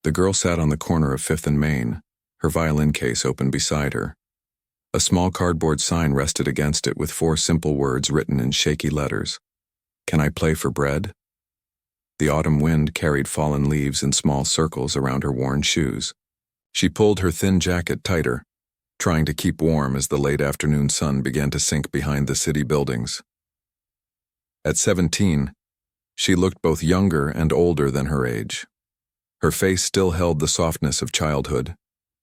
The girl sat on the corner of 5th and Main, her violin case open beside her. A small cardboard sign rested against it with 4 simple words written in shaky letters. "Can I play for bread?" The autumn wind carried fallen leaves in small circles around her worn shoes. She pulled her thin jacket tighter, trying to keep warm as the late afternoon sun began to sink behind the city buildings. At 17, she looked both younger and older than her age. Her face still held the softness of childhood,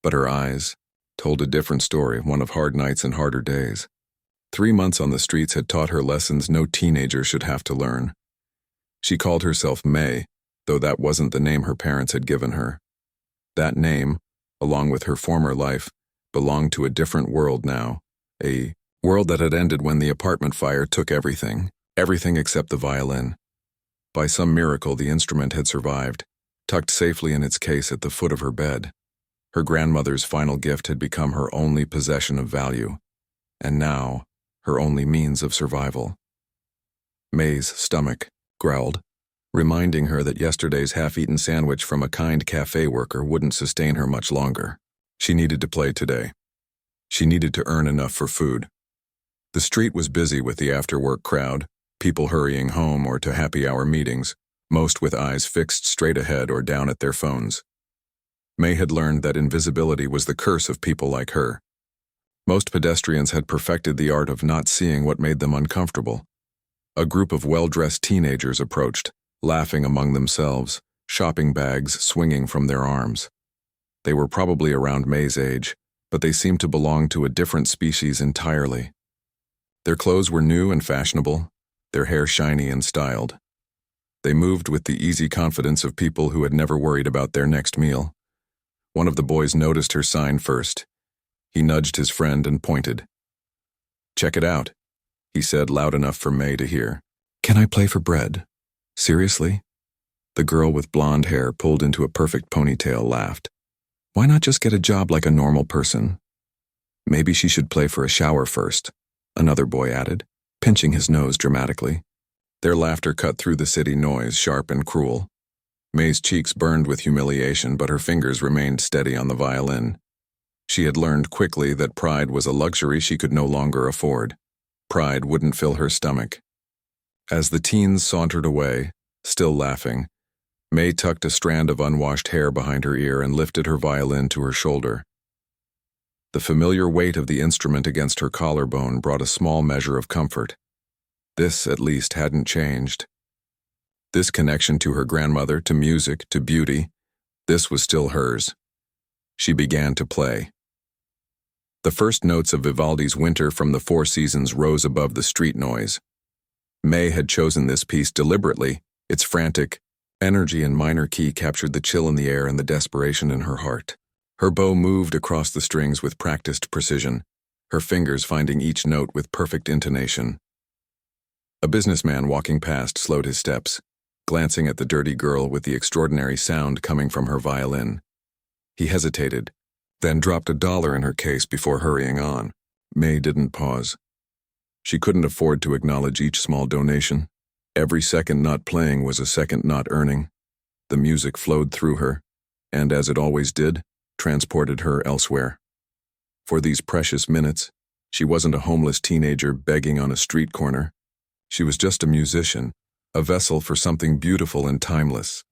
but her eyes told a different story, one of hard nights and harder days. 3 months on the streets had taught her lessons no teenager should have to learn. She called herself May, though that wasn't the name her parents had given her. That name, along with her former life, belonged to a different world now, a world that had ended when the apartment fire took everything except the violin. By some miracle, the instrument had survived, tucked safely in its case at the foot of her bed. Her grandmother's final gift had become her only possession of value, and now, her only means of survival. May's stomach growled, reminding her that yesterday's half-eaten sandwich from a kind cafe worker wouldn't sustain her much longer. She needed to play today. She needed to earn enough for food. The street was busy with the after-work crowd, people hurrying home or to happy-hour meetings, most with eyes fixed straight ahead or down at their phones. May had learned that invisibility was the curse of people like her. Most pedestrians had perfected the art of not seeing what made them uncomfortable. A group of well-dressed teenagers approached, laughing among themselves, shopping bags swinging from their arms. They were probably around May's age, but they seemed to belong to a different species entirely. Their clothes were new and fashionable, their hair shiny and styled. They moved with the easy confidence of people who had never worried about their next meal. One of the boys noticed her sign first. He nudged his friend and pointed. "Check it out," he said loud enough for May to hear. "Can I play for bread? Seriously?" The girl with blonde hair pulled into a perfect ponytail laughed. "Why not just get a job like a normal person?" "Maybe she should play for a shower first," another boy added, pinching his nose dramatically. Their laughter cut through the city noise, sharp and cruel. May's cheeks burned with humiliation, but her fingers remained steady on the violin. She had learned quickly that pride was a luxury she could no longer afford. Pride wouldn't fill her stomach. As the teens sauntered away, still laughing, May tucked a strand of unwashed hair behind her ear and lifted her violin to her shoulder. The familiar weight of the instrument against her collarbone brought a small measure of comfort. This, at least, hadn't changed. This connection to her grandmother, to music, to beauty, this was still hers. She began to play. The first notes of Vivaldi's Winter from the Four Seasons rose above the street noise. May had chosen this piece deliberately. Its frantic energy and minor key captured the chill in the air and the desperation in her heart. Her bow moved across the strings with practiced precision, her fingers finding each note with perfect intonation. A businessman walking past slowed his steps, glancing at the dirty girl with the extraordinary sound coming from her violin. He hesitated, then dropped $1 in her case before hurrying on. May didn't pause. She couldn't afford to acknowledge each small donation. Every second not playing was a second not earning. The music flowed through her, and as it always did, transported her elsewhere. For these precious minutes, she wasn't a homeless teenager begging on a street corner. She was just a musician, a vessel for something beautiful and timeless.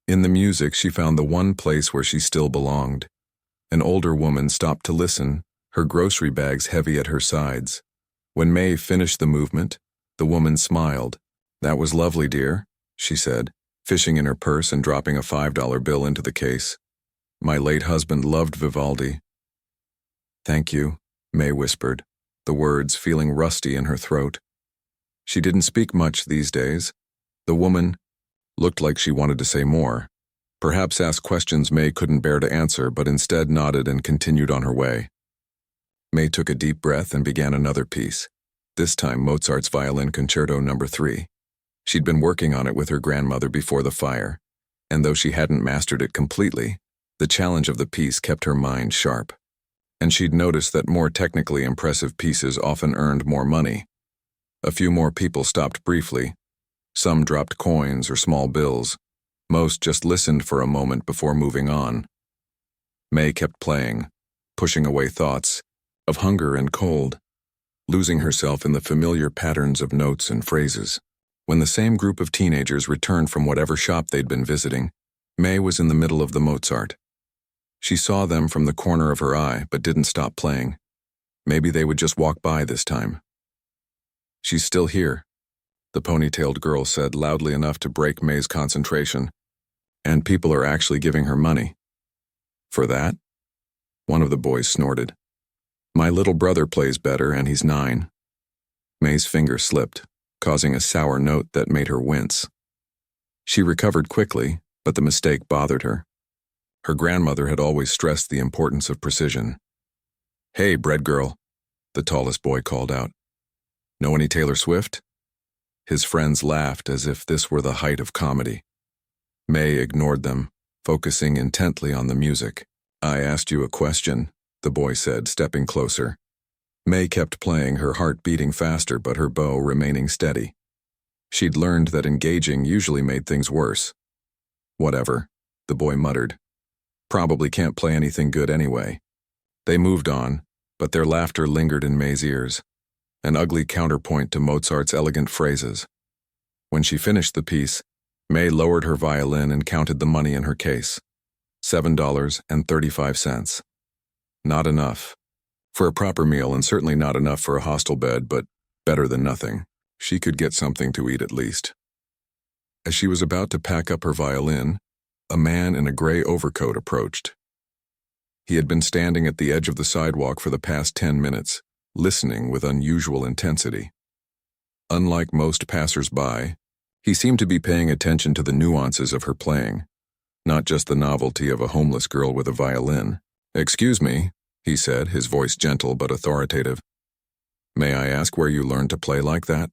In the music, she found the one place where she still belonged. An older woman stopped to listen, her grocery bags heavy at her sides. When May finished the movement, the woman smiled. "That was lovely, dear," she said, fishing in her purse and dropping a $5 bill into the case. "My late husband loved Vivaldi." "Thank you," May whispered, the words feeling rusty in her throat. She didn't speak much these days. The woman looked like she wanted to say more, perhaps ask questions May couldn't bear to answer, but instead nodded and continued on her way. May took a deep breath and began another piece, this time Mozart's Violin Concerto No. 3. She'd been working on it with her grandmother before the fire, and though she hadn't mastered it completely, the challenge of the piece kept her mind sharp. And she'd noticed that more technically impressive pieces often earned more money. A few more people stopped briefly. Some dropped coins or small bills. Most just listened for a moment before moving on. May kept playing, pushing away thoughts of hunger and cold, losing herself in the familiar patterns of notes and phrases. When the same group of teenagers returned from whatever shop they'd been visiting, May was in the middle of the Mozart. She saw them from the corner of her eye, but didn't stop playing. Maybe they would just walk by this time. "She's still here," the ponytailed girl said loudly enough to break May's concentration. "And people are actually giving her money." "For that?" One of the boys snorted. "My little brother plays better, and he's 9. May's finger slipped, causing a sour note that made her wince. She recovered quickly, but the mistake bothered her. Her grandmother had always stressed the importance of precision. "Hey, bread girl," the tallest boy called out. "Know any Taylor Swift?" His friends laughed as if this were the height of comedy. May ignored them, focusing intently on the music. "I asked you a question," the boy said, stepping closer. May kept playing, her heart beating faster but her bow remaining steady. She'd learned that engaging usually made things worse. "Whatever," the boy muttered. "Probably can't play anything good anyway." They moved on, but their laughter lingered in May's ears, an ugly counterpoint to Mozart's elegant phrases. When she finished the piece, May lowered her violin and counted the money in her case. $7.35. Not enough for a proper meal, and certainly not enough for a hostel bed, but better than nothing. She could get something to eat at least. As she was about to pack up her violin, a man in a gray overcoat approached. He had been standing at the edge of the sidewalk for the past 10 minutes, listening with unusual intensity. Unlike most passers-by, he seemed to be paying attention to the nuances of her playing, not just the novelty of a homeless girl with a violin. "Excuse me," he said, his voice gentle but authoritative. "May I ask where you learned to play like that?"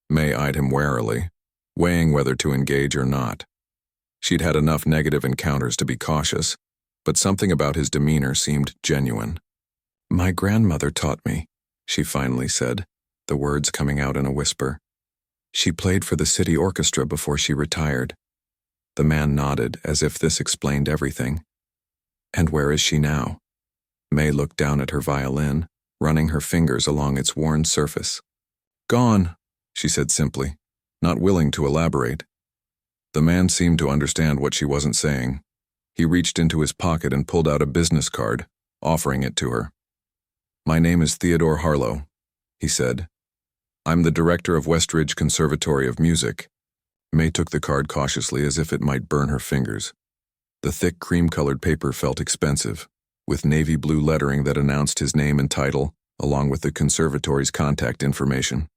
May eyed him warily, weighing whether to engage or not. She'd had enough negative encounters to be cautious, but something about his demeanor seemed genuine. "My grandmother taught me," she finally said, the words coming out in a whisper. "She played for the city orchestra before she retired." The man nodded, as if this explained everything. "And where is she now?" May looked down at her violin, running her fingers along its worn surface. "Gone," she said simply, not willing to elaborate. The man seemed to understand what she wasn't saying. He reached into his pocket and pulled out a business card, offering it to her. "My name is Theodore Harlow," he said. "I'm the director of Westridge Conservatory of Music." May took the card cautiously, as if it might burn her fingers. The thick cream-colored paper felt expensive, with navy blue lettering that announced his name and title, along with the conservatory's contact information.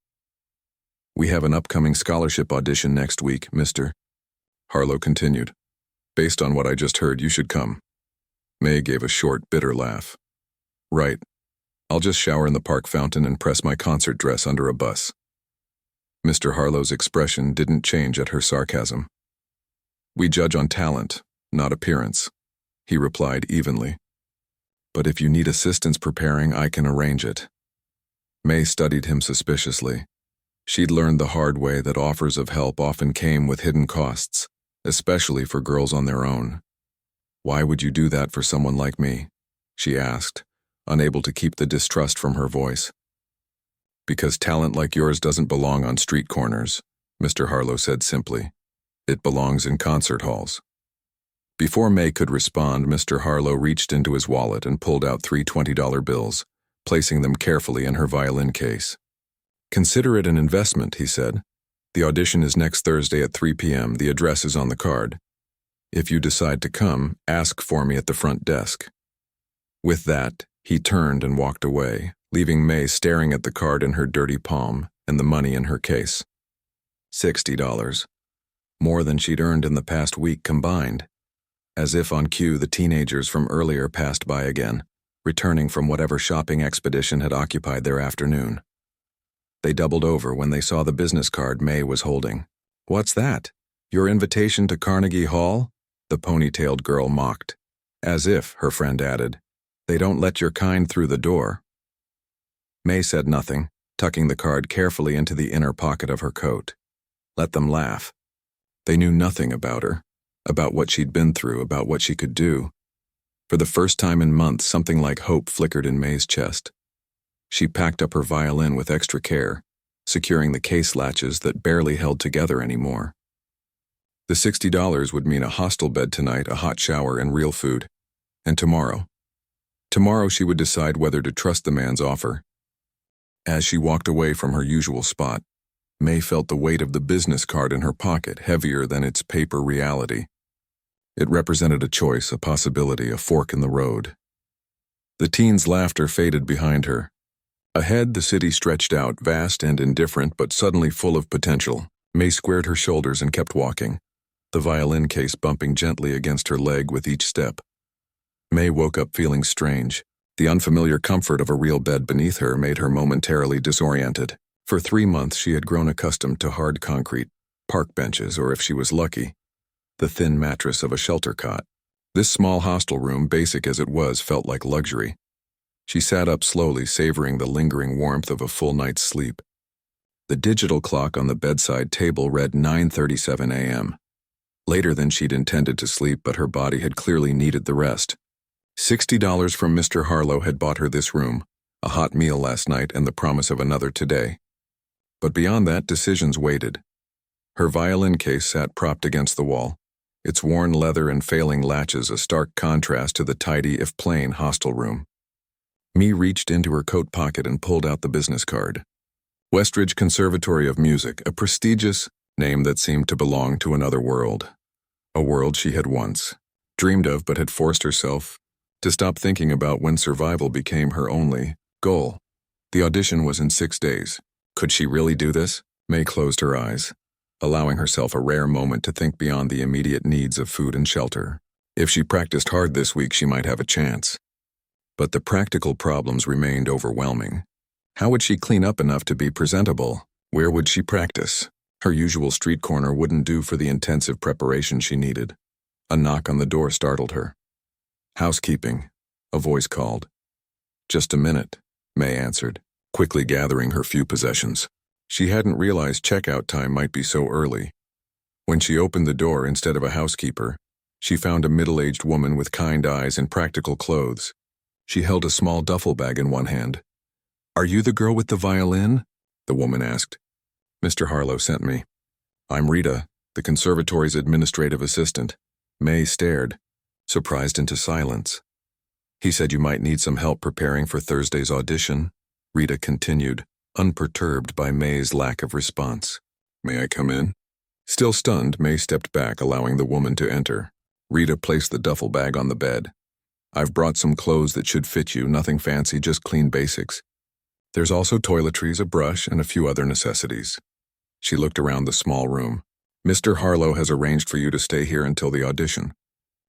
"We have an upcoming scholarship audition next week, Mr." Harlow continued. "Based on what I just heard, you should come." May gave a short, bitter laugh. "Right. I'll just shower in the park fountain and press my concert dress under a bus." Mr. Harlow's expression didn't change at her sarcasm. "We judge on talent, not appearance," he replied evenly. "But if you need assistance preparing, I can arrange it." May studied him suspiciously. She'd learned the hard way that offers of help often came with hidden costs, especially for girls on their own. "Why would you do that for someone like me?" she asked, unable to keep the distrust from her voice. "Because talent like yours doesn't belong on street corners," Mr. Harlow said simply. "It belongs in concert halls." Before May could respond, Mr. Harlow reached into his wallet and pulled out 3 $20 bills, placing them carefully in her violin case. "Consider it an investment," he said. "The audition is next Thursday at 3 p.m. The address is on the card. If you decide to come, ask for me at the front desk." With that, he turned and walked away, leaving May staring at the card in her dirty palm and the money in her case. $60. More than she'd earned in the past week combined. As if on cue, the teenagers from earlier passed by again, returning from whatever shopping expedition had occupied their afternoon. They doubled over when they saw the business card May was holding. "What's that? Your invitation to Carnegie Hall?" the ponytailed girl mocked. "As if," her friend added, "they don't let your kind through the door." May said nothing, tucking the card carefully into the inner pocket of her coat. Let them laugh. They knew nothing about her, about what she'd been through, about what she could do. For the first time in months, something like hope flickered in May's chest. She packed up her violin with extra care, securing the case latches that barely held together anymore. The $60 would mean a hostel bed tonight, a hot shower, and real food. And tomorrow she would decide whether to trust the man's offer. As she walked away from her usual spot, May felt the weight of the business card in her pocket, heavier than its paper reality. It represented a choice, a possibility, a fork in the road. The teen's laughter faded behind her. Ahead, the city stretched out, vast and indifferent, but suddenly full of potential. May squared her shoulders and kept walking, the violin case bumping gently against her leg with each step. May woke up feeling strange. The unfamiliar comfort of a real bed beneath her made her momentarily disoriented. For 3 months she had grown accustomed to hard concrete, park benches, or if she was lucky, the thin mattress of a shelter cot. This small hostel room, basic as it was, felt like luxury. She sat up slowly, savoring the lingering warmth of a full night's sleep. The digital clock on the bedside table read 9:37 a.m. Later than she'd intended to sleep, but her body had clearly needed the rest. $60 from Mr. Harlow had bought her this room, a hot meal last night, and the promise of another today. But beyond that, decisions waited. Her violin case sat propped against the wall, its worn leather and failing latches a stark contrast to the tidy, if plain, hostel room. May reached into her coat pocket and pulled out the business card. Westridge Conservatory of Music, a prestigious name that seemed to belong to another world. A world she had once dreamed of but had forced herself to stop thinking about when survival became her only goal. The audition was in 6 days. Could she really do this? May closed her eyes, allowing herself a rare moment to think beyond the immediate needs of food and shelter. If she practiced hard this week, she might have a chance. But the practical problems remained overwhelming. How would she clean up enough to be presentable? Where would she practice? Her usual street corner wouldn't do for the intensive preparation she needed. A knock on the door startled her. "Housekeeping," a voice called. "Just a minute," May answered, quickly gathering her few possessions. She hadn't realized checkout time might be so early. When she opened the door, instead of a housekeeper, she found a middle-aged woman with kind eyes and practical clothes. She held a small duffel bag in one hand. "Are you the girl with the violin?" the woman asked. "Mr. Harlow sent me. I'm Rita, the conservatory's administrative assistant." May stared, surprised into silence. "He said you might need some help preparing for Thursday's audition," Rita continued, unperturbed by May's lack of response. "May I come in?" Still stunned, May stepped back, allowing the woman to enter. Rita placed the duffel bag on the bed. "I've brought some clothes that should fit you, nothing fancy, just clean basics. There's also toiletries, a brush, and a few other necessities." She looked around the small room. "Mr. Harlow has arranged for you to stay here until the audition.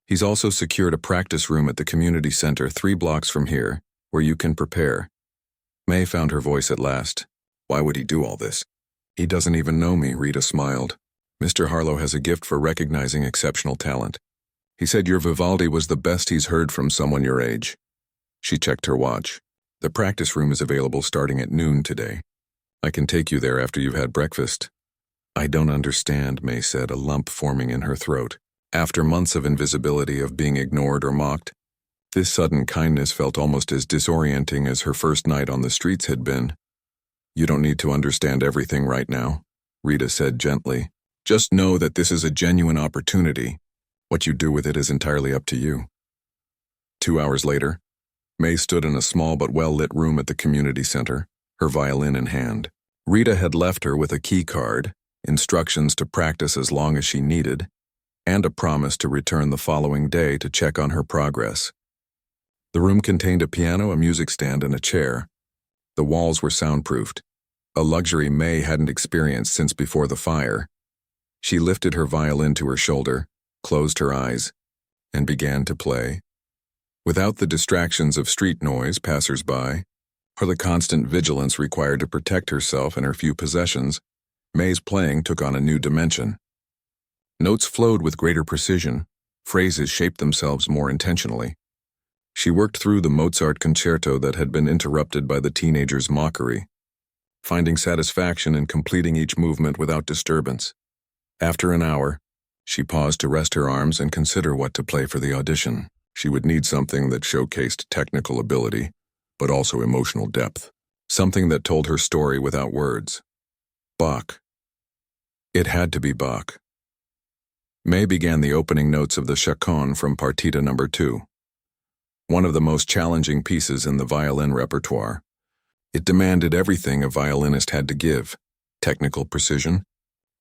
He's also secured a practice room at the community center 3 blocks from here, where you can prepare." May found her voice at last. "Why would he do all this?" "He doesn't even know me," Rita smiled. "Mr. Harlow has a gift for recognizing exceptional talent. He said your Vivaldi was the best he's heard from someone your age." She checked her watch. "The practice room is available starting at noon today. I can take you there after you've had breakfast." "I don't understand," May said, a lump forming in her throat. After months of invisibility, of being ignored or mocked, this sudden kindness felt almost as disorienting as her first night on the streets had been. "You don't need to understand everything right now," Rita said gently. "Just know that this is a genuine opportunity. What you do with it is entirely up to you." 2 hours later, May stood in a small but well-lit room at the community center, her violin in hand. Rita had left her with a key card, instructions to practice as long as she needed, and a promise to return the following day to check on her progress. The room contained a piano, a music stand, and a chair. The walls were soundproofed, a luxury May hadn't experienced since before the fire. She lifted her violin to her shoulder, closed her eyes, and began to play. Without the distractions of street noise, passers-by, or the constant vigilance required to protect herself and her few possessions, May's playing took on a new dimension. Notes flowed with greater precision, phrases shaped themselves more intentionally. She worked through the Mozart concerto that had been interrupted by the teenager's mockery, finding satisfaction in completing each movement without disturbance. After an hour, She paused to rest her arms and consider what to play for the audition. She would need something that showcased technical ability, but also emotional depth. Something that told her story without words. Bach. It had to be Bach. May began the opening notes of the chaconne from Partita No. 2, one of the most challenging pieces in the violin repertoire. It demanded everything a violinist had to give: technical precision,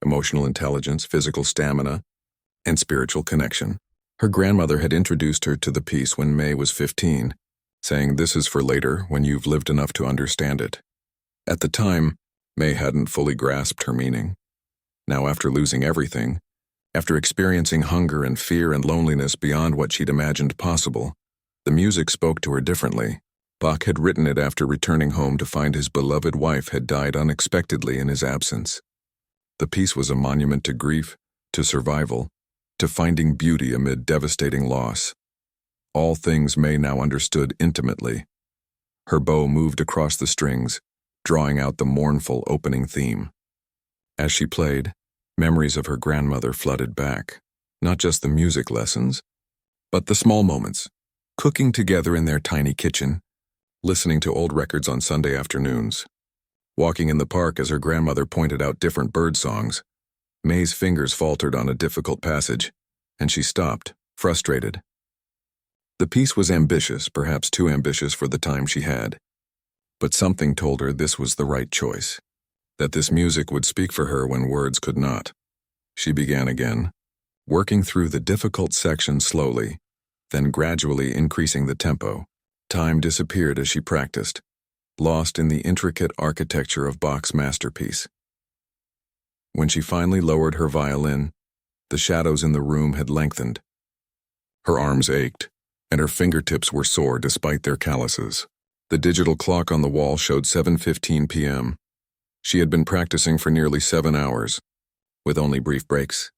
emotional intelligence, physical stamina, and spiritual connection. Her grandmother had introduced her to the piece when May was 15, saying, "This is for later, when you've lived enough to understand it." At the time, May hadn't fully grasped her meaning. Now, after losing everything, after experiencing hunger and fear and loneliness beyond what she'd imagined possible, the music spoke to her differently. Bach had written it after returning home to find his beloved wife had died unexpectedly in his absence. The piece was a monument to grief, to survival, to finding beauty amid devastating loss. All things May now understood intimately. Her bow moved across the strings, drawing out the mournful opening theme. As she played, memories of her grandmother flooded back, not just the music lessons, but the small moments, cooking together in their tiny kitchen, listening to old records on Sunday afternoons, walking in the park as her grandmother pointed out different bird songs. May's fingers faltered on a difficult passage, and she stopped, frustrated. The piece was ambitious, perhaps too ambitious for the time she had, but something told her this was the right choice, that this music would speak for her when words could not. She began again, working through the difficult section slowly, then gradually increasing the tempo. Time disappeared as she practiced, lost in the intricate architecture of Bach's masterpiece. When she finally lowered her violin, the shadows in the room had lengthened. Her arms ached, and her fingertips were sore despite their calluses. The digital clock on the wall showed 7:15 p.m. She had been practicing for nearly 7 hours, with only brief breaks.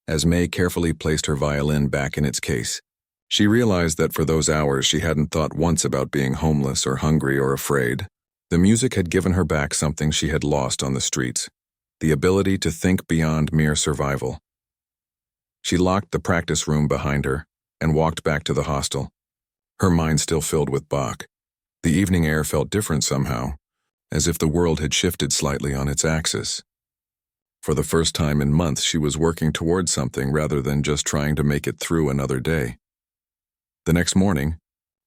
As May carefully placed her violin back in its case, she realized that for those hours she hadn't thought once about being homeless or hungry or afraid. The music had given her back something she had lost on the streets: the ability to think beyond mere survival. She locked the practice room behind her and walked back to the hostel, her mind still filled with Bach. The evening air felt different somehow, as if the world had shifted slightly on its axis. For the first time in months, she was working towards something rather than just trying to make it through another day. The next morning,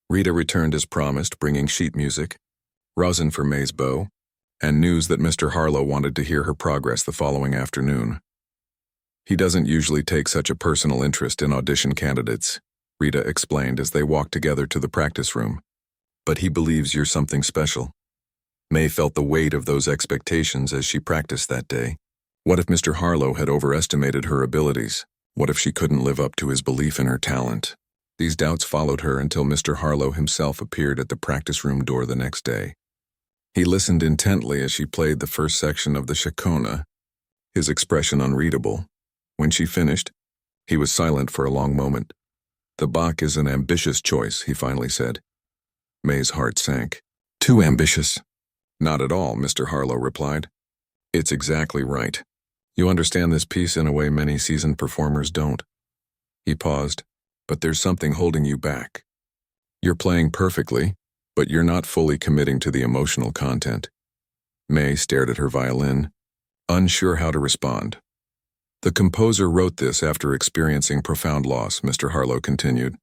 Rita returned as promised, bringing sheet music, rosin for May's bow, and news that Mr. Harlow wanted to hear her progress the following afternoon. "He doesn't usually take such a personal interest in audition candidates," Rita explained as they walked together to the practice room. "But he believes you're something special." May felt the weight of those expectations as she practiced that day. What if Mr. Harlow had overestimated her abilities? What if she couldn't live up to his belief in her talent? These doubts followed her until Mr. Harlow himself appeared at the practice room door the next day. He listened intently as she played the first section of the chaconne, his expression unreadable. When she finished, he was silent for a long moment. "The Bach is an ambitious choice," he finally said. May's heart sank. "Too ambitious?" "Not at all," Mr. Harlow replied. "It's exactly right. You understand this piece in a way many seasoned performers don't." He paused. "But there's something holding you back. You're playing perfectly, but you're not fully committing to the emotional content." May stared at her violin, unsure how to respond. "The composer wrote this after experiencing profound loss," Mr. Harlow continued.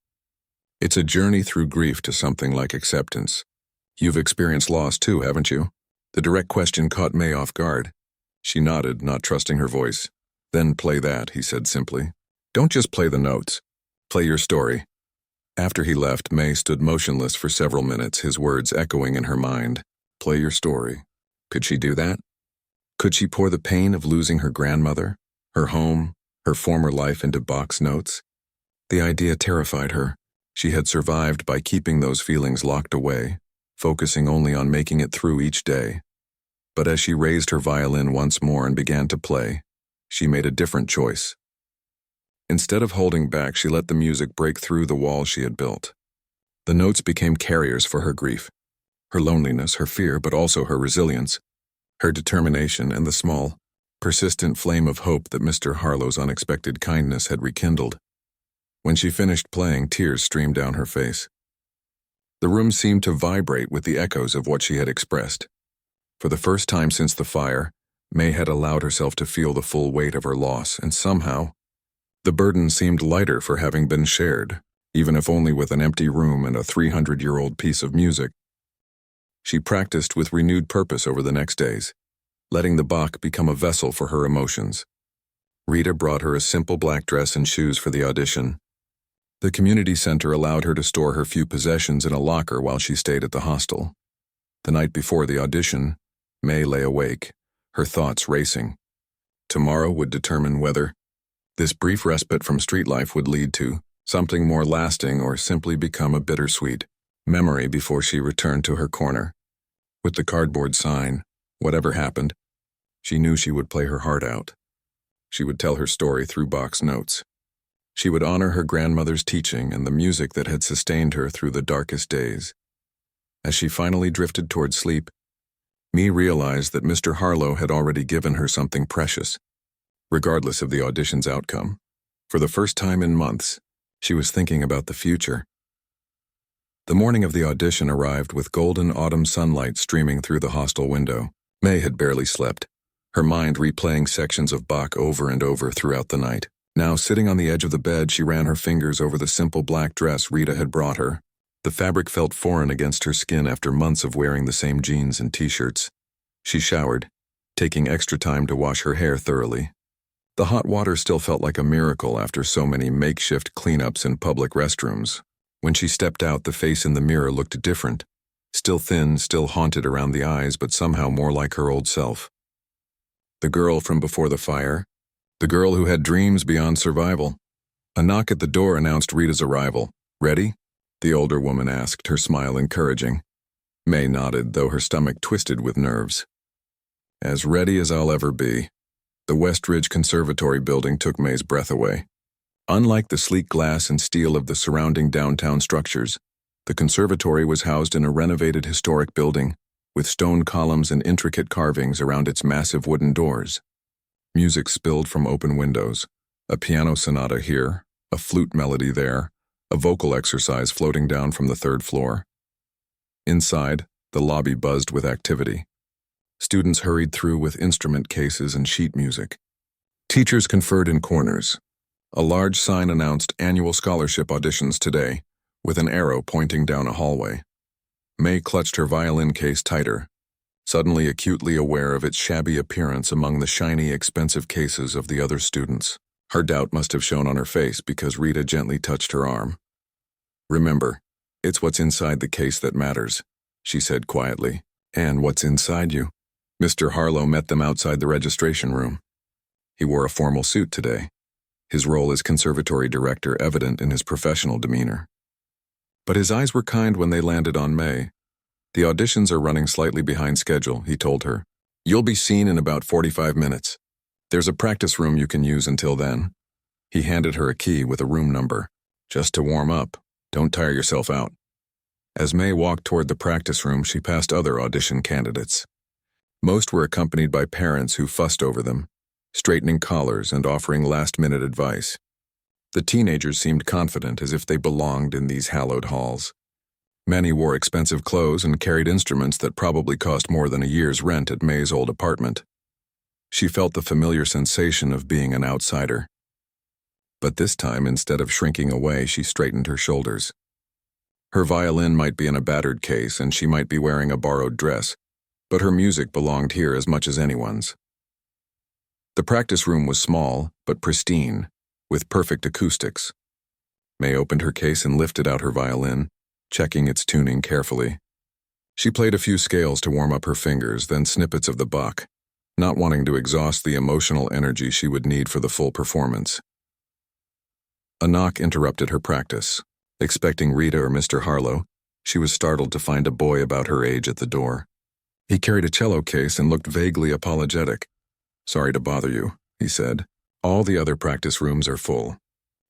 "It's a journey through grief to something like acceptance. You've experienced loss too, haven't you?" The direct question caught May off guard. She nodded, not trusting her voice. "Then play that," he said simply. "Don't just play the notes. Play your story." After he left, May stood motionless for several minutes, his words echoing in her mind. Play your story. Could she do that? Could she pour the pain of losing her grandmother, her home, her former life into Bach's notes? The idea terrified her. She had survived by keeping those feelings locked away, focusing only on making it through each day. But as she raised her violin once more and began to play, she made a different choice. Instead of holding back, she let the music break through the walls she had built. The notes became carriers for her grief, her loneliness, her fear, but also her resilience, her determination, and the small, persistent flame of hope that Mr. Harlow's unexpected kindness had rekindled. When she finished playing, tears streamed down her face. The room seemed to vibrate with the echoes of what she had expressed. For the first time since the fire, May had allowed herself to feel the full weight of her loss, and somehow, the burden seemed lighter for having been shared, even if only with an empty room and a 300-year-old piece of music. She practiced with renewed purpose over the next days, letting the Bach become a vessel for her emotions. Rita brought her a simple black dress and shoes for the audition. The community center allowed her to store her few possessions in a locker while she stayed at the hostel. The night before the audition, May lay awake, her thoughts racing. Tomorrow would determine whether this brief respite from street life would lead to something more lasting or simply become a bittersweet memory before she returned to her corner. With the cardboard sign, whatever happened, she knew she would play her heart out. She would tell her story through box notes. She would honor her grandmother's teaching and the music that had sustained her through the darkest days. As she finally drifted toward sleep, Mee realized that Mr. Harlow had already given her something precious. Regardless of the audition's outcome, for the first time in months, she was thinking about the future. The morning of the audition arrived with golden autumn sunlight streaming through the hostel window. May had barely slept, her mind replaying sections of Bach over and over throughout the night. Now, sitting on the edge of the bed, she ran her fingers over the simple black dress Rita had brought her. The fabric felt foreign against her skin after months of wearing the same jeans and t-shirts. She showered, taking extra time to wash her hair thoroughly. The hot water still felt like a miracle after so many makeshift cleanups in public restrooms. When she stepped out, the face in the mirror looked different. Still thin, still haunted around the eyes, but somehow more like her old self. The girl from before the fire. The girl who had dreams beyond survival. A knock at the door announced Rita's arrival. "Ready?" the older woman asked, her smile encouraging. May nodded, though her stomach twisted with nerves. "As ready as I'll ever be." The Westridge Conservatory building took May's breath away. Unlike the sleek glass and steel of the surrounding downtown structures, the conservatory was housed in a renovated historic building, with stone columns and intricate carvings around its massive wooden doors. Music spilled from open windows, a piano sonata here, a flute melody there, a vocal exercise floating down from the third floor. Inside, the lobby buzzed with activity. Students hurried through with instrument cases and sheet music. Teachers conferred in corners. A large sign announced annual scholarship auditions today, with an arrow pointing down a hallway. May clutched her violin case tighter, suddenly acutely aware of its shabby appearance among the shiny, expensive cases of the other students. Her doubt must have shown on her face because Rita gently touched her arm. "Remember, it's what's inside the case that matters," she said quietly. "And what's inside you?" Mr. Harlow met them outside the registration room. He wore a formal suit today, his role as conservatory director evident in his professional demeanor. But his eyes were kind when they landed on May. "The auditions are running slightly behind schedule," he told her. "You'll be seen in about 45 minutes. There's a practice room you can use until then." He handed her a key with a room number. "Just to warm up. Don't tire yourself out." As May walked toward the practice room, she passed other audition candidates. Most were accompanied by parents who fussed over them, straightening collars and offering last-minute advice. The teenagers seemed confident, as if they belonged in these hallowed halls. Many wore expensive clothes and carried instruments that probably cost more than a year's rent at May's old apartment. She felt the familiar sensation of being an outsider. But this time, instead of shrinking away, she straightened her shoulders. Her violin might be in a battered case and she might be wearing a borrowed dress, but her music belonged here as much as anyone's. The practice room was small, but pristine, with perfect acoustics. May opened her case and lifted out her violin, checking its tuning carefully. She played a few scales to warm up her fingers, then snippets of the Bach, not wanting to exhaust the emotional energy she would need for the full performance. A knock interrupted her practice. Expecting Rita or Mr. Harlow, she was startled to find a boy about her age at the door. He carried a cello case and looked vaguely apologetic. "Sorry to bother you," he said. "All the other practice rooms are full.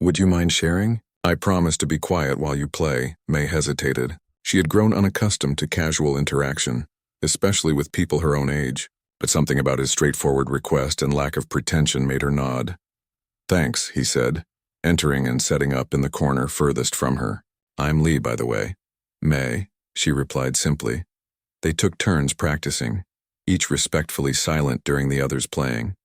Would you mind sharing?" "I promise to be quiet while you play," May hesitated. She had grown unaccustomed to casual interaction, especially with people her own age. but something about his straightforward request and lack of pretension made her nod. "Thanks," he said, entering and setting up in the corner furthest from her. "I'm Lee, by the way." "May," she replied simply. They took turns practicing, each respectfully silent during the other's playing.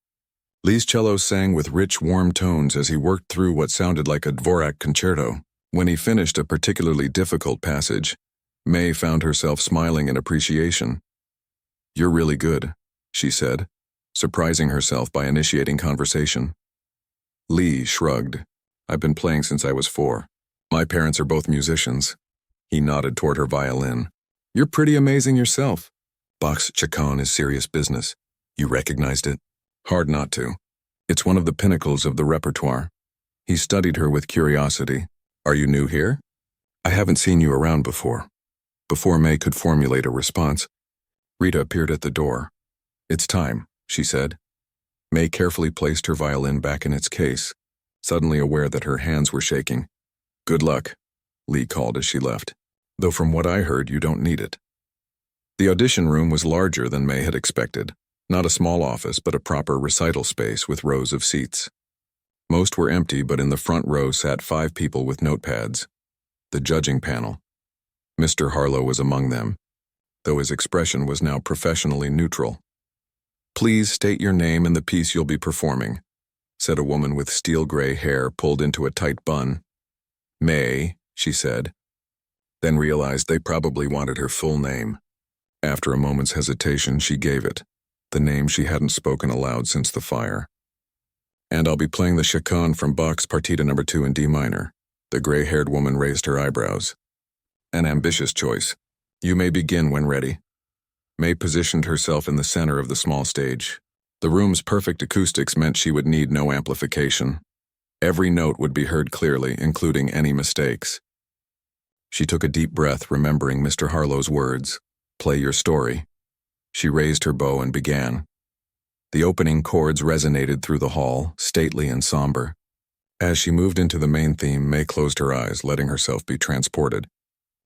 Lee's cello sang with rich, warm tones as he worked through what sounded like a Dvorak concerto. When he finished a particularly difficult passage, May found herself smiling in appreciation. "You're really good," she said, surprising herself by initiating conversation. Lee shrugged. "I've been playing since I was 4. My parents are both musicians." He nodded toward her violin. "You're pretty amazing yourself. Bach's Chaconne is serious business. You recognized it?" "Hard not to. It's one of the pinnacles of the repertoire." He studied her with curiosity. "Are you new here?" "I haven't seen you around before." Before May could formulate a response, Rita appeared at the door. "It's time," she said. May carefully placed her violin back in its case, suddenly aware that her hands were shaking. "Good luck," Lee called as she left. "Though from what I heard, you don't need it." The audition room was larger than May had expected. Not a small office, but a proper recital space with rows of seats. Most were empty, but in the front row sat 5 people with notepads. The judging panel. Mr. Harlow was among them, though his expression was now professionally neutral. "Please state your name and the piece you'll be performing," said a woman with steel-gray hair pulled into a tight bun. "May," she said, then realized they probably wanted her full name. After a moment's hesitation, she gave it, the name she hadn't spoken aloud since the fire. "And I'll be playing the Chaconne from Bach's Partita No. 2 in D minor." The gray-haired woman raised her eyebrows. "An ambitious choice. You may begin when ready." May positioned herself in the center of the small stage. The room's perfect acoustics meant she would need no amplification. Every note would be heard clearly, including any mistakes. She took a deep breath, remembering Mr. Harlow's words, "Play your story." She raised her bow and began. The opening chords resonated through the hall, stately and somber. As she moved into the main theme, May closed her eyes, letting herself be transported.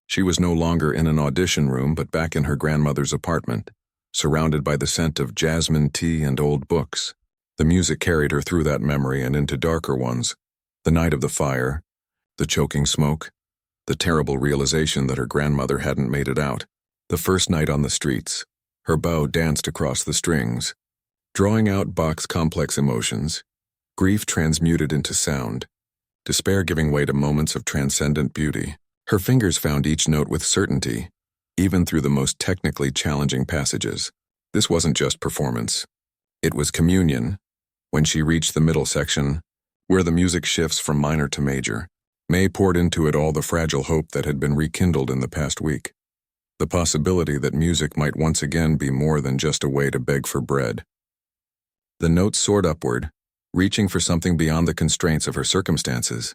She was no longer in an audition room, but back in her grandmother's apartment, surrounded by the scent of jasmine tea and old books. The music carried her through that memory and into darker ones. The night of the fire, the choking smoke, the terrible realization that her grandmother hadn't made it out. The first night on the streets, her bow danced across the strings, drawing out Bach's complex emotions, grief transmuted into sound, despair giving way to moments of transcendent beauty. Her fingers found each note with certainty, even through the most technically challenging passages. This wasn't just performance. It was communion. When she reached the middle section, where the music shifts from minor to major, May poured into it all the fragile hope that had been rekindled in the past week. The possibility that music might once again be more than just a way to beg for bread. The notes soared upward, reaching for something beyond the constraints of her circumstances.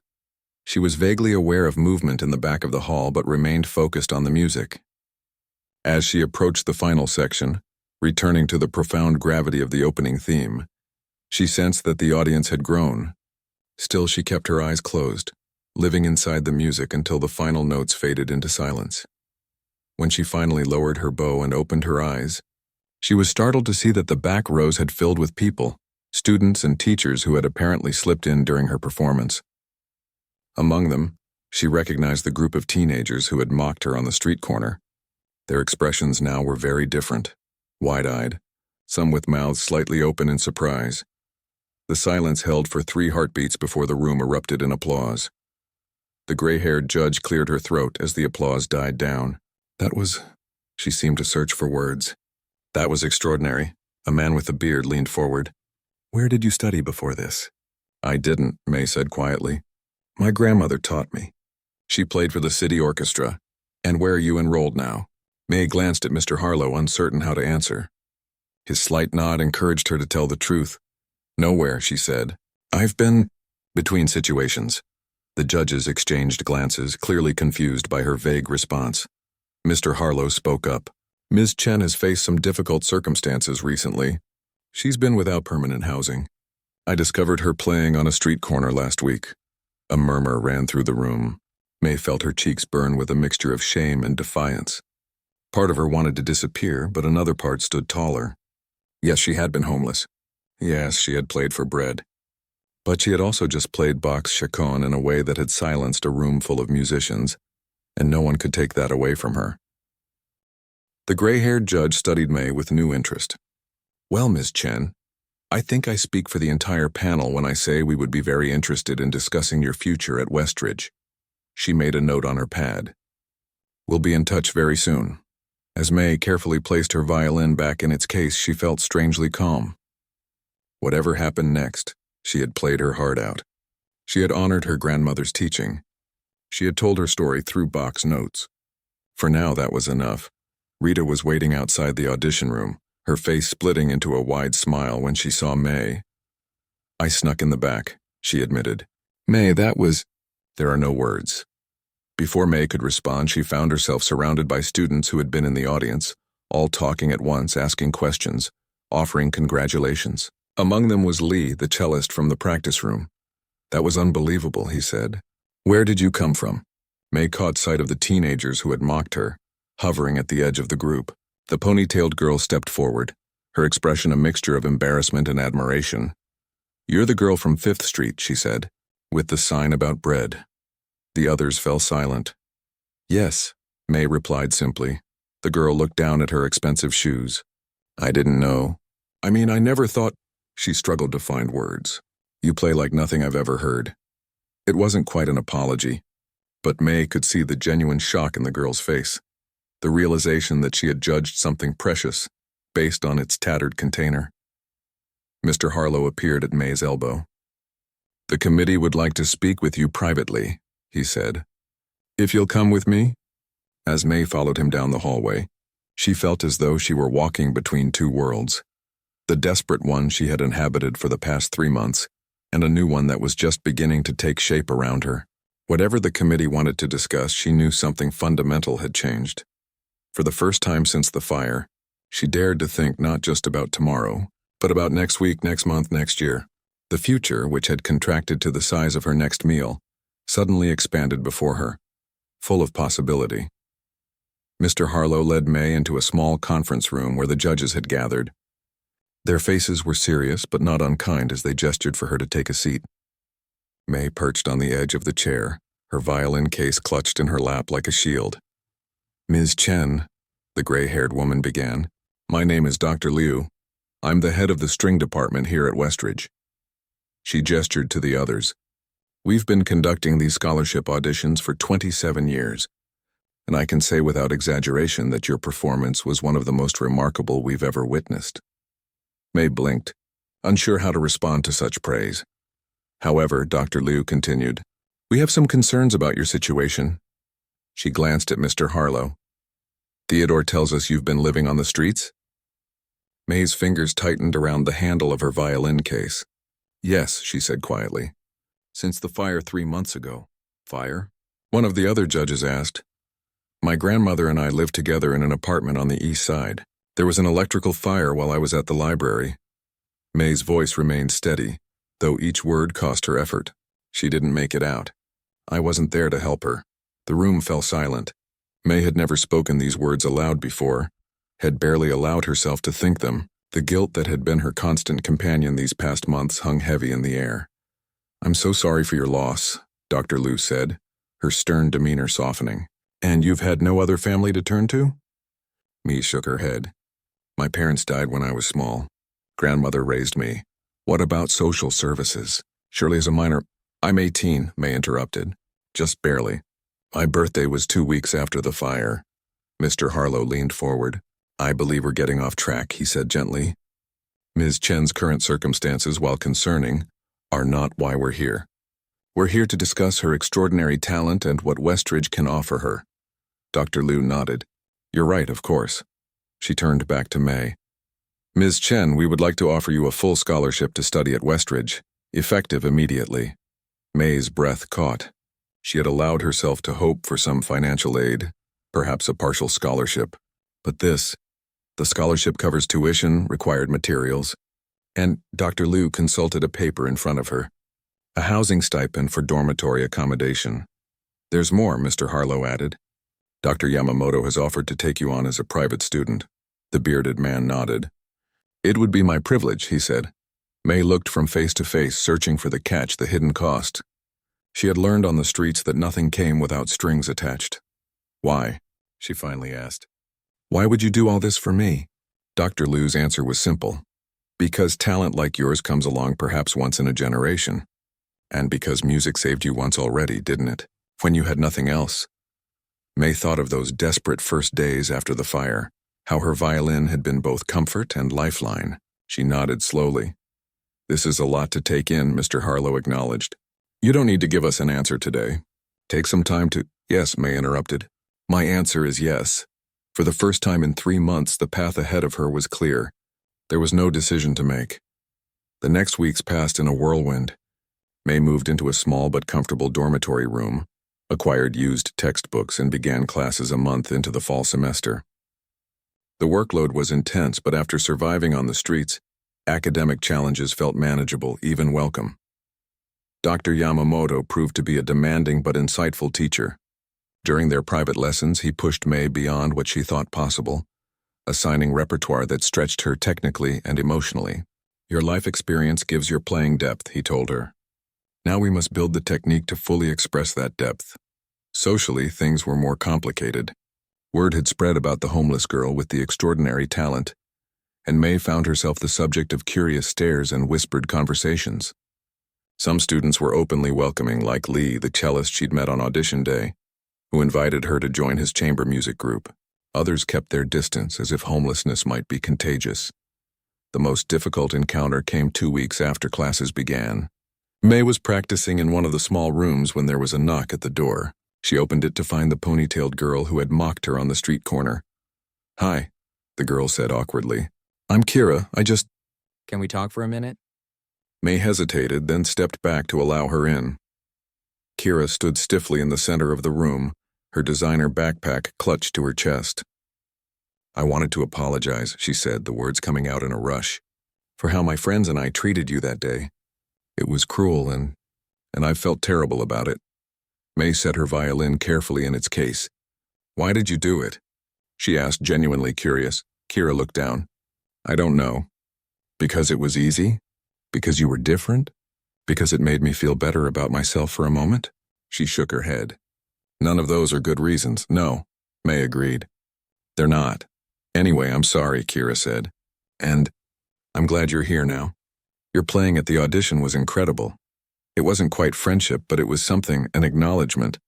She was vaguely aware of movement in the back of the hall but remained focused on the music. As she approached the final section, returning to the profound gravity of the opening theme, she sensed that the audience had grown. Still, she kept her eyes closed, living inside the music until the final notes faded into silence. When she finally lowered her bow and opened her eyes, she was startled to see that the back rows had filled with people, students and teachers who had apparently slipped in during her performance. Among them, she recognized the group of teenagers who had mocked her on the street corner. Their expressions now were very different, wide-eyed, some with mouths slightly open in surprise. The silence held for 3 heartbeats before the room erupted in applause. The gray-haired judge cleared her throat as the applause died down. She seemed to search for words. "That was extraordinary." A man with a beard leaned forward. "Where did you study before this?" "I didn't," May said quietly. "My grandmother taught me. She played for the city orchestra." "And where are you enrolled now?" May glanced at Mr. Harlow, uncertain how to answer. His slight nod encouraged her to tell the truth. "Nowhere," she said. "I've been between situations." The judges exchanged glances, clearly confused by her vague response. Mr. Harlow spoke up. "Ms. Chen has faced some difficult circumstances recently. She's been without permanent housing. I discovered her playing on a street corner last week." A murmur ran through the room. May felt her cheeks burn with a mixture of shame and defiance. Part of her wanted to disappear, but another part stood taller. Yes, she had been homeless. Yes, she had played for bread. But she had also just played box chacon in a way that had silenced a room full of musicians, and no one could take that away from her. The gray-haired judge studied May with new interest. Well, Ms. Chen, I think I speak for the entire panel when I say we would be very interested in discussing your future at Westridge. She made a note on her pad. We'll be in touch very soon. As May carefully placed her violin back in its case, she felt strangely calm. Whatever happened next, she had played her heart out. She had honored her grandmother's teaching. She had told her story through box notes. For now, that was enough. Rita was waiting outside the audition room, her face splitting into a wide smile when she saw May. I snuck in the back, she admitted. May, that was... There are no words. Before May could respond, she found herself surrounded by students who had been in the audience, all talking at once, asking questions, offering congratulations. Among them was Lee, the cellist from the practice room. That was unbelievable, he said. Where did you come from? May caught sight of the teenagers who had mocked her, hovering at the edge of the group. The ponytailed girl stepped forward, her expression a mixture of embarrassment and admiration. You're the girl from 5th Street, she said, with the sign about bread. The others fell silent. Yes, May replied simply. The girl looked down at her expensive shoes. I didn't know. I never thought... She struggled to find words. You play like nothing I've ever heard. It wasn't quite an apology, but May could see the genuine shock in the girl's face, the realization that she had judged something precious based on its tattered container. Mr. Harlow appeared at May's elbow. The committee would like to speak with you privately, he said. If you'll come with me? As May followed him down the hallway, she felt as though she were walking between two worlds. The desperate one she had inhabited for the past 3 months, and a new one that was just beginning to take shape around her. Whatever the committee wanted to discuss, she knew something fundamental had changed. For the first time since the fire, she dared to think not just about tomorrow, but about next week, next month, next year. The future, which had contracted to the size of her next meal, suddenly expanded before her, full of possibility. Mr. Harlow led May into a small conference room where the judges had gathered. Their faces were serious but not unkind as they gestured for her to take a seat. May perched on the edge of the chair, her violin case clutched in her lap like a shield. Ms. Chen, the gray-haired woman began, my name is Dr. Liu. I'm the head of the string department here at Westridge. She gestured to the others. We've been conducting these scholarship auditions for 27 years, and I can say without exaggeration that your performance was one of the most remarkable we've ever witnessed. May blinked, unsure how to respond to such praise. However, Dr. Liu continued, we have some concerns about your situation. She glanced at Mr. Harlow. Theodore tells us you've been living on the streets? May's fingers tightened around the handle of her violin case. Yes, she said quietly. Since the fire 3 months ago. Fire? One of the other judges asked. My grandmother and I lived together in an apartment on the east side. There was an electrical fire while I was at the library. May's voice remained steady, though each word cost her effort. She didn't make it out. I wasn't there to help her. The room fell silent. May had never spoken these words aloud before, had barely allowed herself to think them. The guilt that had been her constant companion these past months hung heavy in the air. I'm so sorry for your loss, Dr. Liu said, her stern demeanor softening. And you've had no other family to turn to? May shook her head. My parents died when I was small. Grandmother raised me. What about social services? Surely as a minor... I'm 18, May interrupted. Just barely. My birthday was 2 weeks after the fire. Mr. Harlow leaned forward. I believe we're getting off track, he said gently. Ms. Chen's current circumstances, while concerning, are not why we're here. We're here to discuss her extraordinary talent and what Westridge can offer her. Dr. Liu nodded. You're right, of course. She turned back to May. Ms. Chen, we would like to offer you a full scholarship to study at Westridge, effective immediately. May's breath caught. She had allowed herself to hope for some financial aid, perhaps a partial scholarship. But this, the scholarship covers tuition, required materials, and Dr. Liu consulted a paper in front of her. A housing stipend for dormitory accommodation. There's more, Mr. Harlow added. Dr. Yamamoto has offered to take you on as a private student. The bearded man nodded. It would be my privilege, he said. May looked from face to face, searching for the catch, the hidden cost. She had learned on the streets that nothing came without strings attached. Why? She finally asked. Why would you do all this for me? Dr. Liu's answer was simple. Because talent like yours comes along perhaps once in a generation. And because music saved you once already, didn't it? When you had nothing else. May thought of those desperate first days after the fire, how her violin had been both comfort and lifeline. She nodded slowly. This is a lot to take in, Mr. Harlow acknowledged. You don't need to give us an answer today. Take some time to— Yes, May interrupted. My answer is yes. For the first time in 3 months, the path ahead of her was clear. There was no decision to make. The next weeks passed in a whirlwind. May moved into a small but comfortable dormitory room, acquired used textbooks, and began classes a month into the fall semester. The workload was intense, but after surviving on the streets, academic challenges felt manageable, even welcome. Dr. Yamamoto proved to be a demanding but insightful teacher. During their private lessons, he pushed May beyond what she thought possible, assigning repertoire that stretched her technically and emotionally. Your life experience gives your playing depth, he told her. Now we must build the technique to fully express that depth. Socially, things were more complicated. Word had spread about the homeless girl with the extraordinary talent, and May found herself the subject of curious stares and whispered conversations. Some students were openly welcoming, like Lee, the cellist she'd met on audition day, who invited her to join his chamber music group. Others kept their distance, as if homelessness might be contagious. The most difficult encounter came 2 weeks after classes began. May was practicing in one of the small rooms when there was a knock at the door. She opened it to find the ponytailed girl who had mocked her on the street corner. Hi, the girl said awkwardly. I'm Kira, Can we talk for a minute? May hesitated, then stepped back to allow her in. Kira stood stiffly in the center of the room, her designer backpack clutched to her chest. I wanted to apologize, she said, the words coming out in a rush, for how my friends and I treated you that day. It was cruel and I felt terrible about it. May set her violin carefully in its case. Why did you do it? She asked, genuinely curious. Kira looked down. I don't know. Because it was easy? Because you were different? Because it made me feel better about myself for a moment? She shook her head. None of those are good reasons. No, May agreed. They're not. Anyway, I'm sorry, Kira said. And I'm glad you're here now. Your playing at the audition was incredible. It wasn't quite friendship, but it was something, an acknowledgement,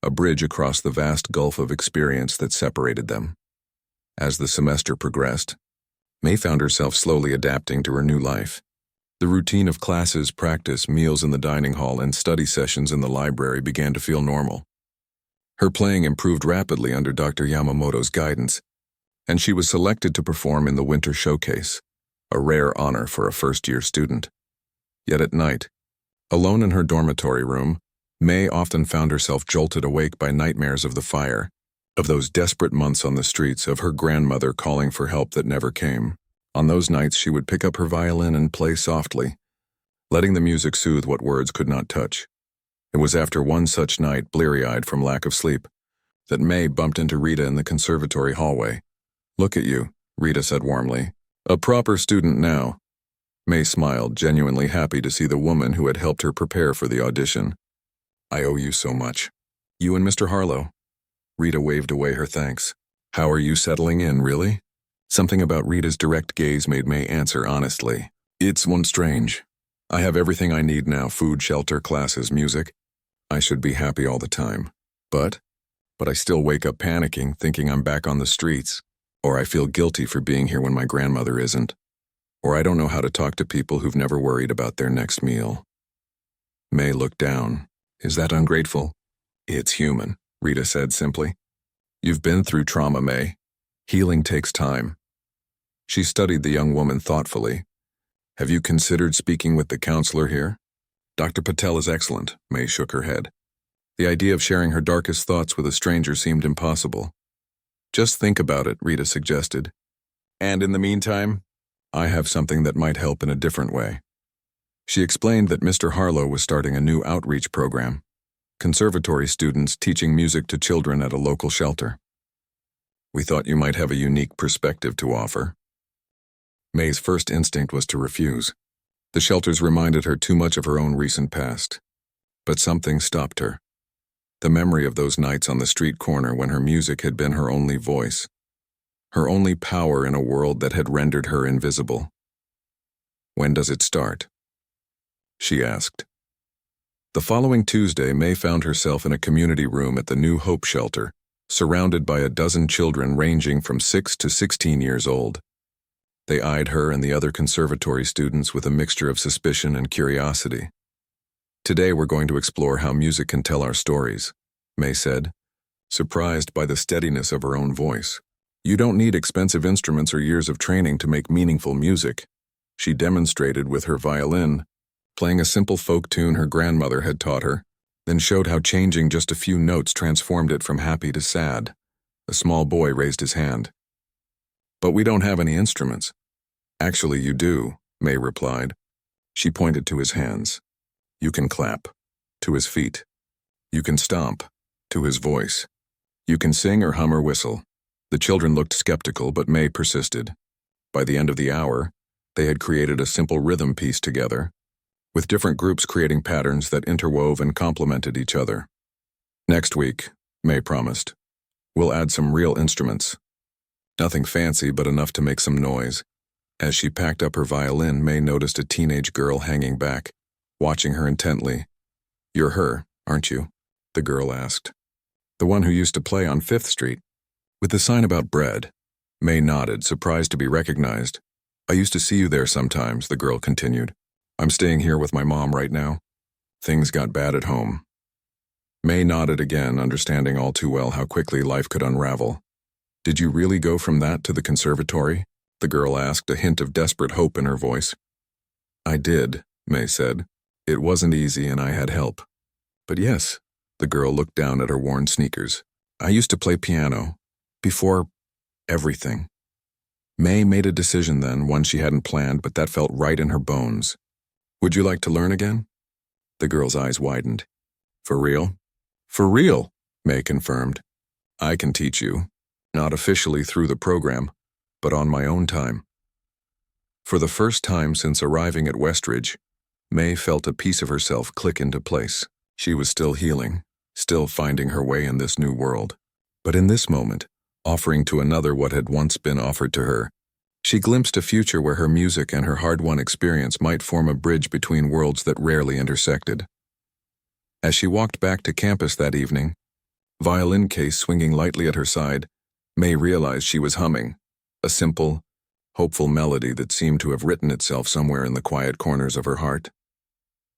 a bridge across the vast gulf of experience that separated them. As the semester progressed, May found herself slowly adapting to her new life. The routine of classes, practice, meals in the dining hall, and study sessions in the library began to feel normal. Her playing improved rapidly under Dr. Yamamoto's guidance, and she was selected to perform in the winter showcase, a rare honor for a first-year student. Yet at night, alone in her dormitory room, May often found herself jolted awake by nightmares of the fire, of those desperate months on the streets, of her grandmother calling for help that never came. On those nights, she would pick up her violin and play softly, letting the music soothe what words could not touch. It was after one such night, bleary-eyed from lack of sleep, that May bumped into Rita in the conservatory hallway. Look at you, Rita said warmly. A proper student now. May smiled, genuinely happy to see the woman who had helped her prepare for the audition. I owe you so much. You and Mr. Harlow. Rita waved away her thanks. How are you settling in, really? Something about Rita's direct gaze made May answer honestly. It's one strange. I have everything I need now, food, shelter, classes, music. I should be happy all the time. But I still wake up panicking, thinking I'm back on the streets. Or I feel guilty for being here when my grandmother isn't. Or I don't know how to talk to people who've never worried about their next meal. May looked down. Is that ungrateful? It's human, Rita said simply. You've been through trauma, May. Healing takes time. She studied the young woman thoughtfully. Have you considered speaking with the counselor here? Dr. Patel is excellent, May shook her head. The idea of sharing her darkest thoughts with a stranger seemed impossible. Just think about it, Rita suggested. And in the meantime, I have something that might help in a different way. She explained that Mr. Harlow was starting a new outreach program, conservatory students teaching music to children at a local shelter. We thought you might have a unique perspective to offer. May's first instinct was to refuse. The shelters reminded her too much of her own recent past. But something stopped her. The memory of those nights on the street corner when her music had been her only voice. Her only power in a world that had rendered her invisible. "When does it start?" she asked. The following Tuesday, May found herself in a community room at the New Hope shelter, surrounded by a dozen children ranging from 6 to 16 years old. They eyed her and the other conservatory students with a mixture of suspicion and curiosity. "Today we're going to explore how music can tell our stories," May said, surprised by the steadiness of her own voice. "You don't need expensive instruments or years of training to make meaningful music," she demonstrated with her violin, playing a simple folk tune her grandmother had taught her, then showed how changing just a few notes transformed it from happy to sad. A small boy raised his hand. "But we don't have any instruments." "Actually, you do," May replied. She pointed to his hands. "You can clap." To his feet. "You can stomp." To his voice. "You can sing or hum or whistle." The children looked skeptical, but May persisted. By the end of the hour, they had created a simple rhythm piece together, with different groups creating patterns that interwove and complemented each other. "Next week," May promised, "we'll add some real instruments. Nothing fancy, but enough to make some noise." As she packed up her violin, May noticed a teenage girl hanging back, watching her intently. "You're her, aren't you?" the girl asked. "The one who used to play on 5th Street. With the sign about bread." May nodded, surprised to be recognized. "I used to see you there sometimes," the girl continued. "I'm staying here with my mom right now. Things got bad at home." May nodded again, understanding all too well how quickly life could unravel. "Did you really go from that to the conservatory?" the girl asked, a hint of desperate hope in her voice. "I did," May said. "It wasn't easy and I had help." "But yes," the girl looked down at her worn sneakers. "I used to play piano. Before everything." May made a decision then, one she hadn't planned, but that felt right in her bones. "Would you like to learn again?" The girl's eyes widened. "For real?" "For real," May confirmed. "I can teach you. Not officially through the program, but on my own time." For the first time since arriving at Westridge, May felt a piece of herself click into place. She was still healing, still finding her way in this new world. But in this moment, offering to another what had once been offered to her, she glimpsed a future where her music and her hard-won experience might form a bridge between worlds that rarely intersected. As she walked back to campus that evening, violin case swinging lightly at her side, May realized she was humming, a simple, hopeful melody that seemed to have written itself somewhere in the quiet corners of her heart.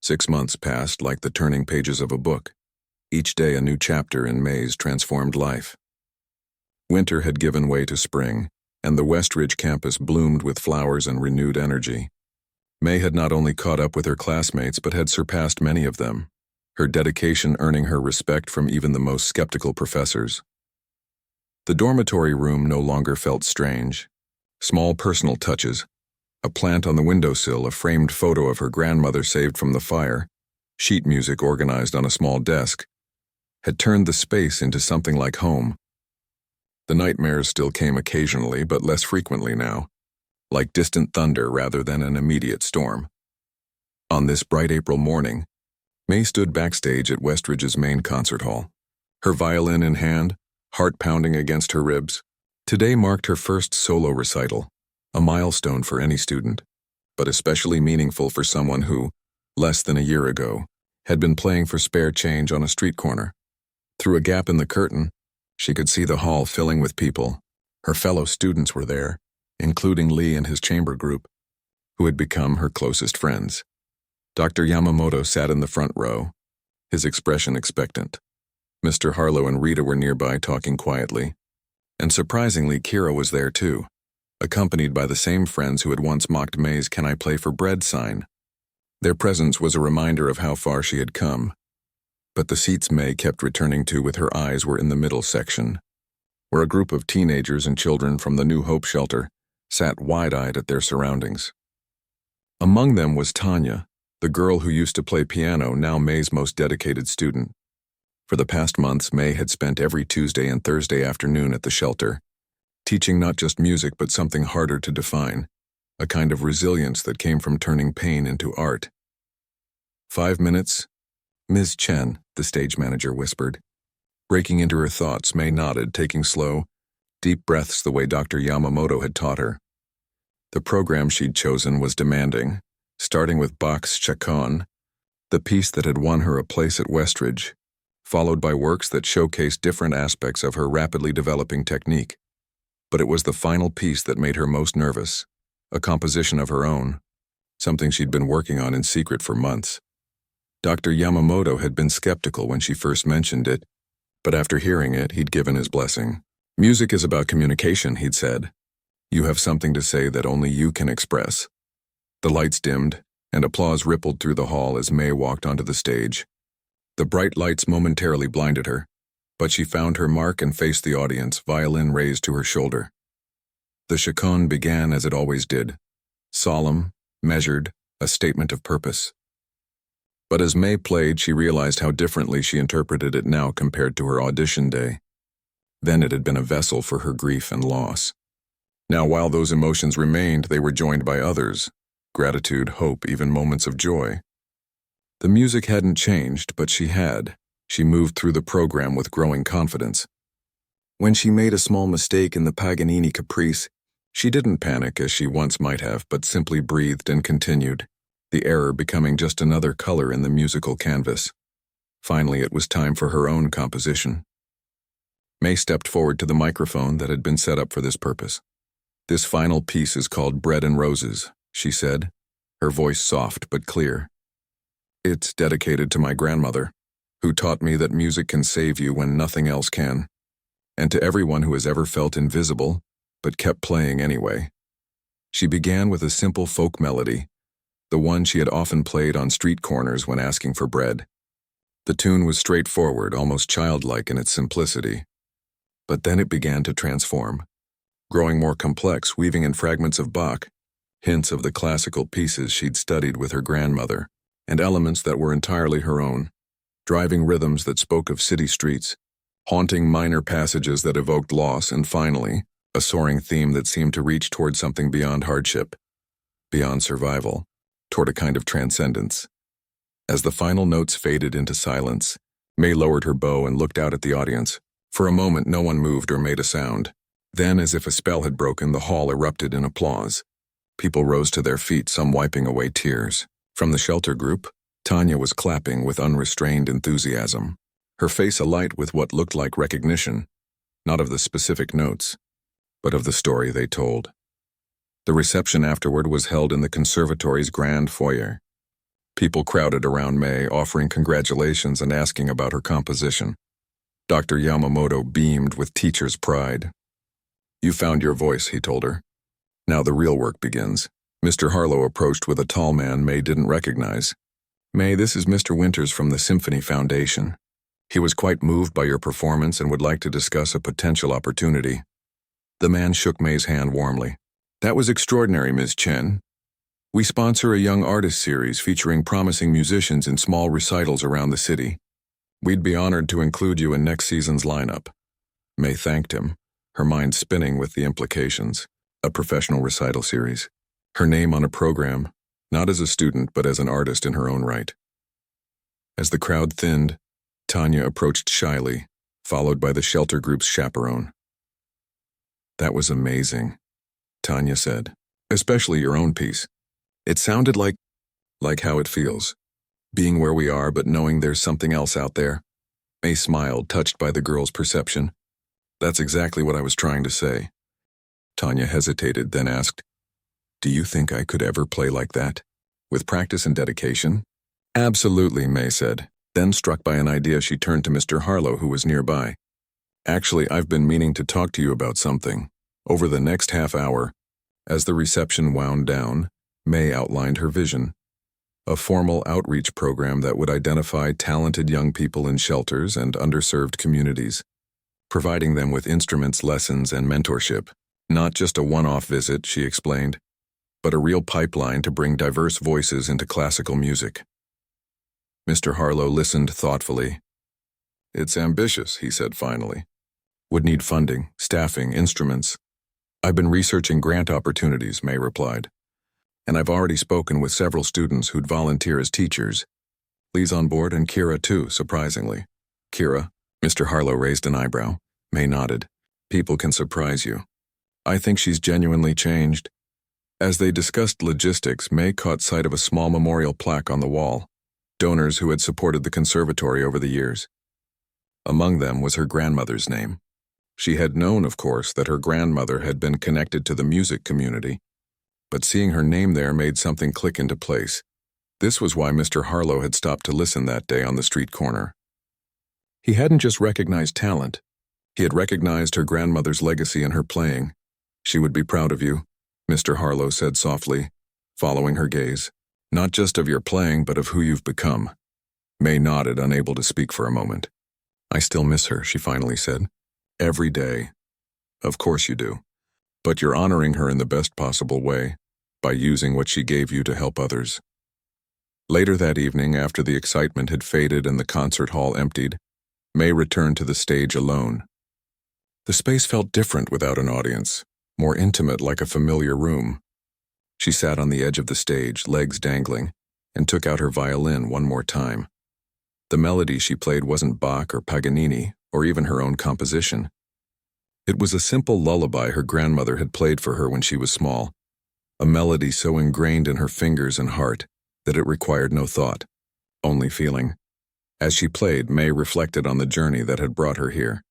6 months passed like the turning pages of a book, each day a new chapter in May's transformed life. Winter had given way to spring, and the Westridge campus bloomed with flowers and renewed energy. May had not only caught up with her classmates but had surpassed many of them, her dedication earning her respect from even the most skeptical professors. The dormitory room no longer felt strange. Small personal touches, a plant on the windowsill, a framed photo of her grandmother saved from the fire, sheet music organized on a small desk, had turned the space into something like home. The nightmares still came occasionally, but less frequently now, like distant thunder rather than an immediate storm. On this bright April morning, May stood backstage at Westridge's main concert hall, her violin in hand, heart pounding against her ribs. Today marked her first solo recital, a milestone for any student, but especially meaningful for someone who, less than a year ago, had been playing for spare change on a street corner. Through a gap in the curtain, she could see the hall filling with people. Her fellow students were there, including Lee and his chamber group, who had become her closest friends. Dr. Yamamoto sat in the front row, his expression expectant. Mr. Harlow and Rita were nearby talking quietly. And surprisingly, Kira was there too, accompanied by the same friends who had once mocked May's "Can I play for bread" sign. Their presence was a reminder of how far she had come. But the seats May kept returning to with her eyes were in the middle section, where a group of teenagers and children from the New Hope shelter sat wide-eyed at their surroundings. Among them was Tanya, the girl who used to play piano, now May's most dedicated student. For the past months, May had spent every Tuesday and Thursday afternoon at the shelter, teaching not just music but something harder to define, a kind of resilience that came from turning pain into art. 5 minutes? Ms. Chen, the stage manager whispered. Breaking into her thoughts, May nodded, taking slow, deep breaths the way Dr. Yamamoto had taught her. The program she'd chosen was demanding, starting with Bach's Chaconne, the piece that had won her a place at Westridge, followed by works that showcased different aspects of her rapidly developing technique. But it was the final piece that made her most nervous, a composition of her own, something she'd been working on in secret for months. Dr. Yamamoto had been skeptical when she first mentioned it, but after hearing it, he'd given his blessing. Music is about communication, he'd said. You have something to say that only you can express. The lights dimmed, and applause rippled through the hall as May walked onto the stage. The bright lights momentarily blinded her, but she found her mark and faced the audience, violin raised to her shoulder. The chaconne began as it always did, solemn, measured, a statement of purpose. But as May played, she realized how differently she interpreted it now compared to her audition day. Then it had been a vessel for her grief and loss. Now, while those emotions remained, they were joined by others: gratitude, hope, even moments of joy. The music hadn't changed, but she had. She moved through the program with growing confidence. When she made a small mistake in the Paganini Caprice, she didn't panic as she once might have, but simply breathed and continued, the error becoming just another color in the musical canvas. Finally, it was time for her own composition. May stepped forward to the microphone that had been set up for this purpose. This final piece is called Bread and Roses, she said, her voice soft but clear. It's dedicated to my grandmother, who taught me that music can save you when nothing else can, and to everyone who has ever felt invisible, but kept playing anyway. She began with a simple folk melody, the one she had often played on street corners when asking for bread. The tune was straightforward, almost childlike in its simplicity. But then it began to transform, growing more complex, weaving in fragments of Bach, hints of the classical pieces she'd studied with her grandmother, and elements that were entirely her own, driving rhythms that spoke of city streets, haunting minor passages that evoked loss, and finally, a soaring theme that seemed to reach toward something beyond hardship, beyond survival, toward a kind of transcendence. As the final notes faded into silence, May lowered her bow and looked out at the audience. For a moment, no one moved or made a sound. Then, as if a spell had broken, the hall erupted in applause. People rose to their feet, some wiping away tears. From the shelter group, Tanya was clapping with unrestrained enthusiasm, her face alight with what looked like recognition, not of the specific notes, but of the story they told. The reception afterward was held in the conservatory's grand foyer. People crowded around May, offering congratulations and asking about her composition. Dr. Yamamoto beamed with teacher's pride. You found your voice, he told her. Now the real work begins. Mr. Harlow approached with a tall man May didn't recognize. May, this is Mr. Winters from the Symphony Foundation. He was quite moved by your performance and would like to discuss a potential opportunity. The man shook May's hand warmly. That was extraordinary, Ms. Chen. We sponsor a young artist series featuring promising musicians in small recitals around the city. We'd be honored to include you in next season's lineup. May thanked him, her mind spinning with the implications. A professional recital series. Her name on a program, not as a student but as an artist in her own right. As the crowd thinned, Tanya approached shyly, followed by the shelter group's chaperone. That was amazing, Tanya said. Especially your own piece. It sounded like how it feels. Being where we are but knowing there's something else out there. May smiled, touched by the girl's perception. That's exactly what I was trying to say. Tanya hesitated, then asked, Do you think I could ever play like that? With practice and dedication? Absolutely, May said. Then, struck by an idea, she turned to Mr. Harlow, who was nearby. Actually, I've been meaning to talk to you about something. Over the next half hour, as the reception wound down, May outlined her vision. A formal outreach program that would identify talented young people in shelters and underserved communities, providing them with instruments, lessons, and mentorship. Not just a one-off visit, she explained, but a real pipeline to bring diverse voices into classical music. Mr. Harlow listened thoughtfully. It's ambitious, he said finally. Would need funding, staffing, instruments. I've been researching grant opportunities, May replied. and I've already spoken with several students who'd volunteer as teachers. Lee's on board and Kira too, surprisingly. Kira? Mr. Harlow raised an eyebrow. May nodded. People can surprise you. I think she's genuinely changed. As they discussed logistics, May caught sight of a small memorial plaque on the wall. Donors who had supported the conservatory over the years. Among them was her grandmother's name. She had known, of course, that her grandmother had been connected to the music community, but seeing her name there made something click into place. This was why Mr. Harlow had stopped to listen that day on the street corner. He hadn't just recognized talent. He had recognized her grandmother's legacy in her playing. She would be proud of you, Mr. Harlow said softly, following her gaze. Not just of your playing, but of who you've become. May nodded, unable to speak for a moment. I still miss her, she finally said. Every day. Of course you do. But you're honoring her in the best possible way, by using what she gave you to help others. Later that evening, after the excitement had faded and the concert hall emptied, May returned to the stage alone. The space felt different without an audience, more intimate, like a familiar room. She sat on the edge of the stage, legs dangling, and took out her violin one more time. The melody she played wasn't Bach or Paganini, or even her own composition. It was a simple lullaby her grandmother had played for her when she was small, a melody so ingrained in her fingers and heart that it required no thought, only feeling. As she played, May reflected on the journey that had brought her here.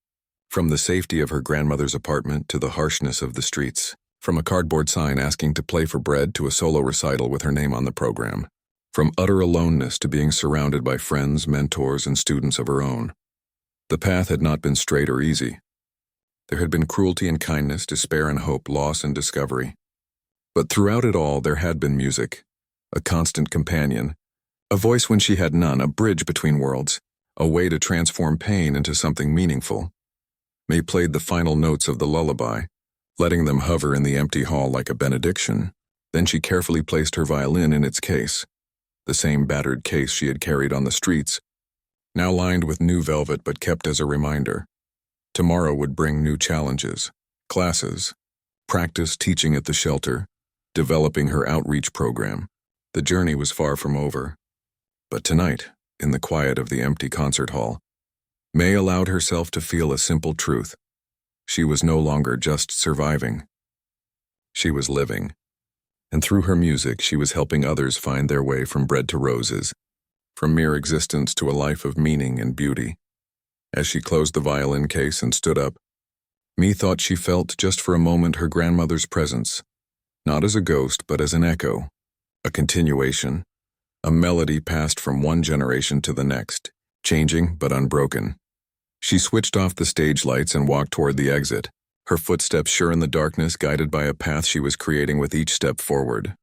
From the safety of her grandmother's apartment to the harshness of the streets. From a cardboard sign asking to play for bread to a solo recital with her name on the program. From utter aloneness to being surrounded by friends, mentors, and students of her own. The path had not been straight or easy. There had been cruelty and kindness, despair and hope, loss and discovery. But throughout it all, there had been music, a constant companion, a voice when she had none, a bridge between worlds, a way to transform pain into something meaningful. May played the final notes of the lullaby, letting them hover in the empty hall like a benediction. Then she carefully placed her violin in its case, the same battered case she had carried on the streets, now lined with new velvet but kept as a reminder. Tomorrow would bring new challenges, classes, practice teaching at the shelter, developing her outreach program. The journey was far from over. But tonight, in the quiet of the empty concert hall, May allowed herself to feel a simple truth. She was no longer just surviving. She was living. And through her music, she was helping others find their way from bread to roses, from mere existence to a life of meaning and beauty. As she closed the violin case and stood up, May thought she felt just for a moment her grandmother's presence, not as a ghost, but as an echo, a continuation, a melody passed from one generation to the next, changing but unbroken. She switched off the stage lights and walked toward the exit, her footsteps sure in the darkness, guided by a path she was creating with each step forward.